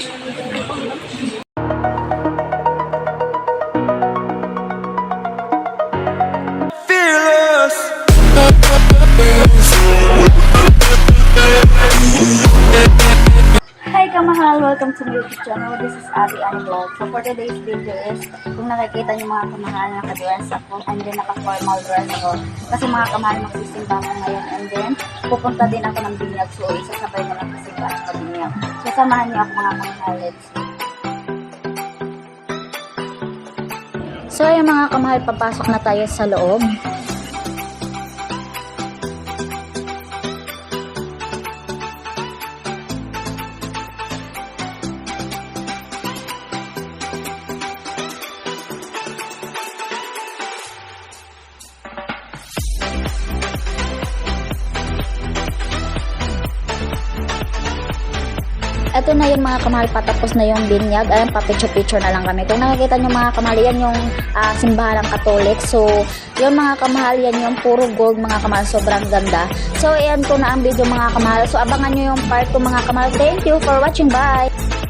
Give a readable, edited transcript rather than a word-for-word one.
Hi kamahal! Welcome to my YouTube channel. This is Abby Ann Vlog. So for today's video is, kung nakikita niyo mga kamahal, naka-dress ako and then naka-formal dress ako. Kasi mga kamahal, magsisimba ko ngayon and then pupunta din ako ng binyag. So isasabay na lang kasi simba at binyag. So samahan niyo ako mga kamahal. Let's go. So ayun mga kamahal, papasok na tayo sa loob. Ito na yun mga kamahal, patapos na yung binyag. Ayan, pa-picture-picture na lang kami. Kung nakikita nyo mga kamahal, yan yung simbahan ng Katolik. So, yun mga kamahal, yan yung puro gold mga kamahal. Sobrang ganda. So, ayan ko na ang video mga kamahal. So, abangan nyo yung part 2 mga kamahal. Thank you for watching. Bye!